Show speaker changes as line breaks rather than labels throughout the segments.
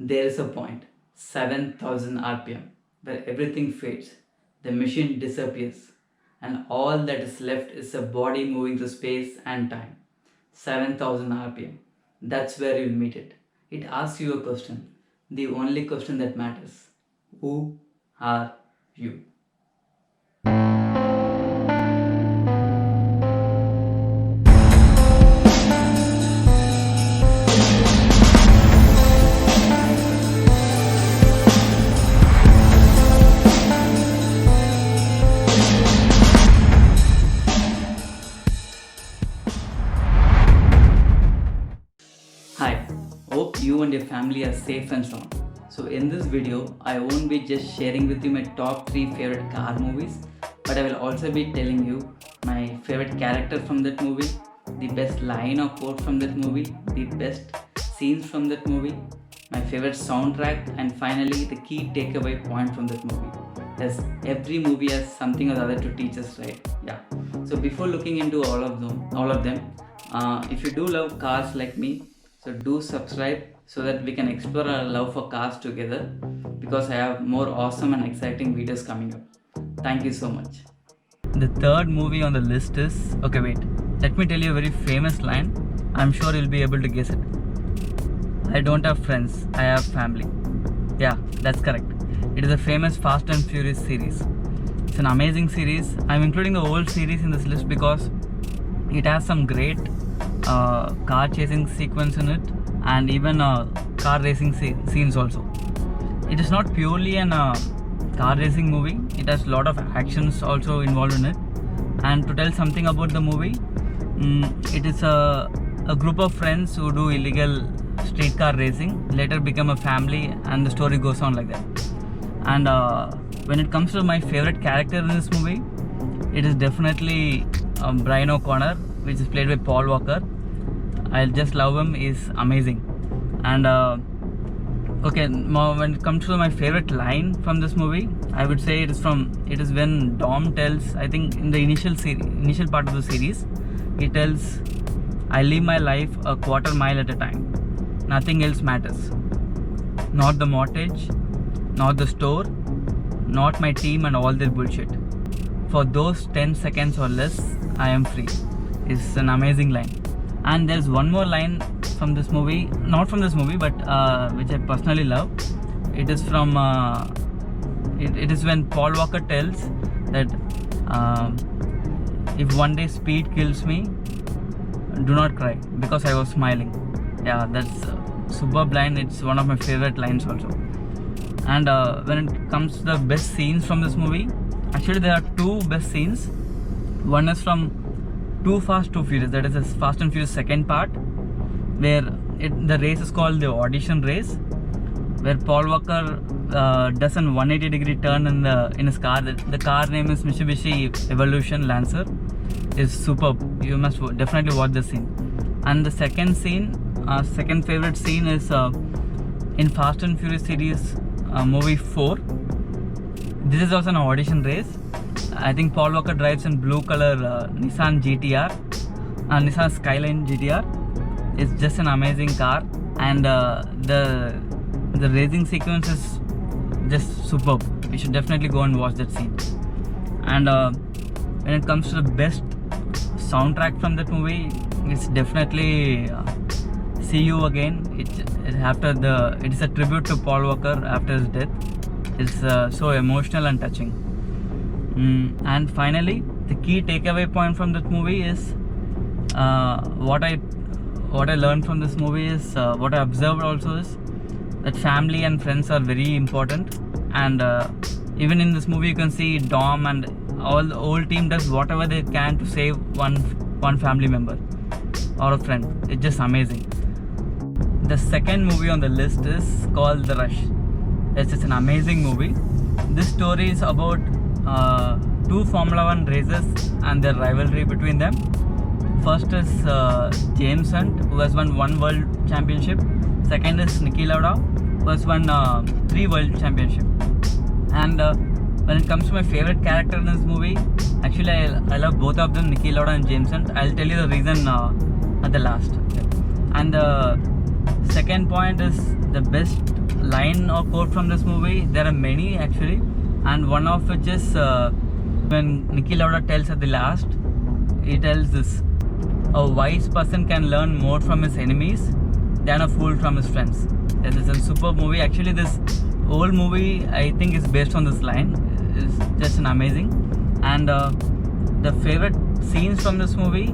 There is a point, 7,000 RPM, where everything fades, the machine disappears, and all that is left is a body moving through space and time. 7,000 RPM. That's where you'll meet it. It asks you a question, the only question that matters. Who are you? Hi, hope you and your family are safe and strong. So in this video, I won't be just sharing with you my top 3 favorite car movies, but I will also be telling you my favorite character from that movie, the best line or quote from that movie, the best scenes from that movie, my favorite soundtrack, and finally the key takeaway point from that movie. As every movie has something or the other to teach us, right? Yeah. So before looking into all of them, if you do love cars like me, so do subscribe so that we can explore our love for cars together, because I have more awesome and exciting videos coming up. Thank you so much. The third movie on the list is, okay wait, let me tell you a very famous line. I'm sure you'll be able to guess it. I don't have friends, I have family. Yeah, that's correct. It is a famous Fast and Furious series. It's an amazing series. I'm including the whole series in this list because it has some great car chasing sequence in it, and even car racing scenes also. It is not purely an car racing movie. It has a lot of actions also involved in it. And to tell something about the movie, it is a group of friends who do illegal street car racing, later become a family, and the story goes on like that. And when it comes to my favorite character in this movie, it is definitely Brian O'Connor, which is played by Paul Walker. I just love him, he's amazing. And okay, when it comes to my favorite line from this movie, I would say it is when Dom tells, I think in the initial part of the series, he tells, I live my life a quarter mile at a time. Nothing else matters. Not the mortgage, not the store, not my team and all their bullshit. For those 10 seconds or less, I am free. It's an amazing line. And there's one more line from this movie, not from this movie, but which I personally love. It is from it is when Paul Walker tells that if one day speed kills me, do not cry because I was smiling. Yeah, that's a superb line. It's one of my favorite lines also. And when it comes to the best scenes from this movie, actually there are two best scenes. One is from Too Fast, Too Furious, that is a Fast and Furious second part, where the race is called the audition race, where Paul Walker does an 180-degree turn in his car. The car name is Mitsubishi Evolution Lancer. It's superb. You must definitely watch the scene. And the second scene, second favorite scene is in Fast and Furious series movie 4. This is also an audition race. I think Paul Walker drives in blue color Nissan GTR, Nissan Skyline GTR. It's just an amazing car, and the racing sequence is just superb. You should definitely go and watch that scene. And when it comes to the best soundtrack from that movie, it's definitely See You Again. It is a tribute to Paul Walker after his death. It's so emotional and touching. And finally, the key takeaway point from that movie is what I learned from this movie is what I observed also is that family and friends are very important. And even in this movie, you can see Dom and the whole team does whatever they can to save one family member or a friend. It's just amazing. The second movie on the list is called The Rush. It's just an amazing movie. This story is about two Formula 1 races and their rivalry between them. First is James Hunt, who has won 1 world championship. Second is Niki Lauda, who has won 3 world championships. And when it comes to my favorite character in this movie, actually I love both of them, Niki Lauda and James Hunt. I'll tell you the reason at the last. And the second point is the best line or quote from this movie, there are many actually, and one of which is when Niki Lauda tells at the last, he tells this: a wise person can learn more from his enemies than a fool from his friends. This is a superb movie. Actually, this whole movie I think is based on this line. It's just an amazing. And the favorite scenes from this movie,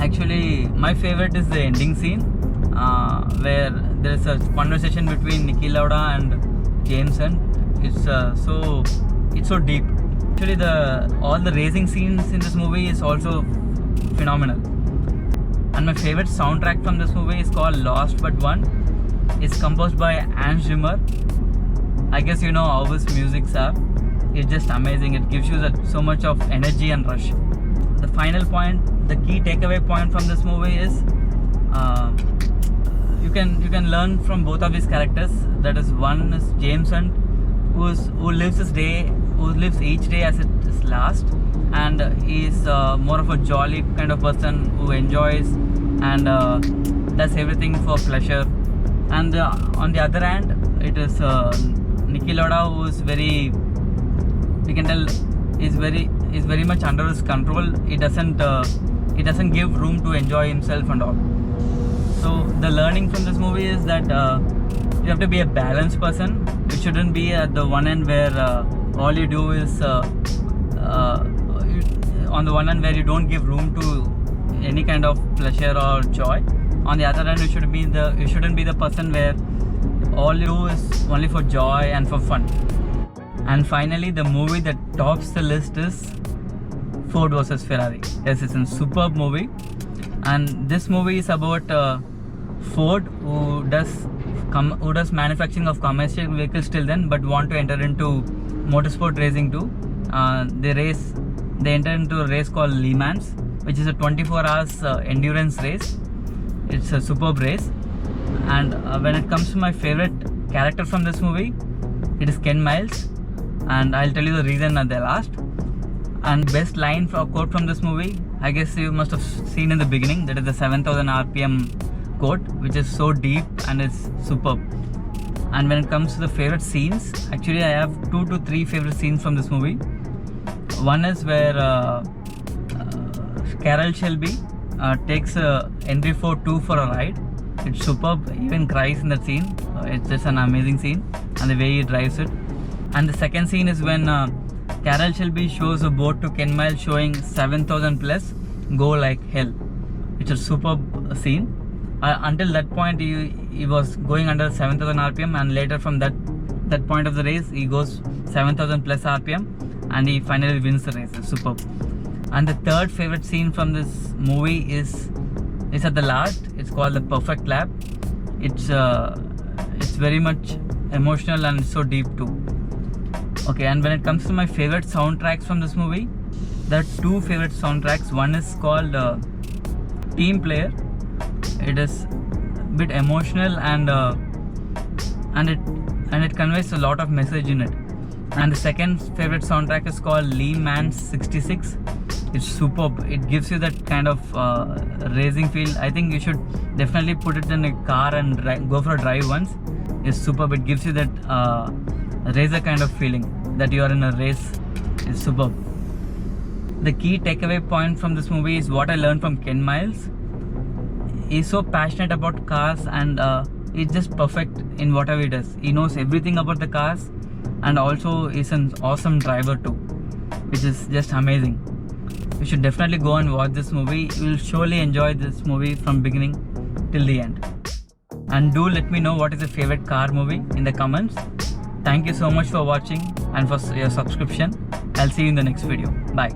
actually my favorite is the ending scene where there is a conversation between Niki Lauda and Jameson. It's so deep. Actually, all the racing scenes in this movie is also phenomenal. And my favorite soundtrack from this movie is called Lost But One. It's composed by Hans Zimmer. I guess you know how his musics are. It's just amazing. It gives you so much of energy and rush. The final point, the key takeaway point from this movie is you can learn from both of these characters. That is, one is Jameson, who lives each day as it is last, and he is more of a jolly kind of person who enjoys and does everything for pleasure. And on the other hand, it is Niki Lauda, who is very, we can tell, is very much under his control. He doesn't give room to enjoy himself and all. So the learning from this movie is that you have to be a balanced person. You shouldn't be at the one end where all you do is on the one hand where you don't give room to any kind of pleasure or joy. On the other hand, you shouldn't be the person where all you do is only for joy and for fun. And finally, the movie that tops the list is Ford vs Ferrari. Yes, it's a superb movie, and this movie is about Ford, who does manufacturing of commercial vehicles till then, but want to enter into motorsport racing too. They enter into a race called Le Mans, which is a 24 hours endurance race. It's a superb race. And when it comes to my favorite character from this movie, it is Ken Miles, and I'll tell you the reason at the last. And best line or quote from this movie, I guess you must have seen in the beginning, that is the 7000 RPM quote, which is so deep and it's superb. And when it comes to the favorite scenes, actually I have 2 to 3 favorite scenes from this movie. One is where Carroll Shelby takes Henry Ford 2 for a ride. It's superb. He even cries in that scene. It's just an amazing scene, and the way he drives it. And the second scene is when Carroll Shelby shows a boat to Ken Miles showing 7000 plus, go like hell. It's a superb scene. Until that point, he was going under 7000 RPM, and later from that point of the race, he goes 7000 plus RPM, and he finally wins the race. It's superb. And the third favorite scene from this movie is at the last. It's called the perfect lap. It's very much emotional and so deep too. Okay, and when it comes to my favorite soundtracks from this movie, there are 2 favorite soundtracks. One is called Team Player. It is a bit emotional and it conveys a lot of message in it. And the second favorite soundtrack is called Le Mans 66. It's superb. It gives you that kind of racing feel. I think you should definitely put it in a car and go for a drive once. It's superb. It gives you that racer kind of feeling that you are in a race. It's superb. The key takeaway point from this movie is what I learned from Ken Miles. He's so passionate about cars, and he's just perfect in whatever he does. He knows everything about the cars, and also is an awesome driver too, which is just amazing. You should definitely go and watch this movie. You will surely enjoy this movie from beginning till the end. And do let me know what is your favorite car movie in the comments. Thank you so much for watching and for your subscription. I'll see you in the next video. Bye.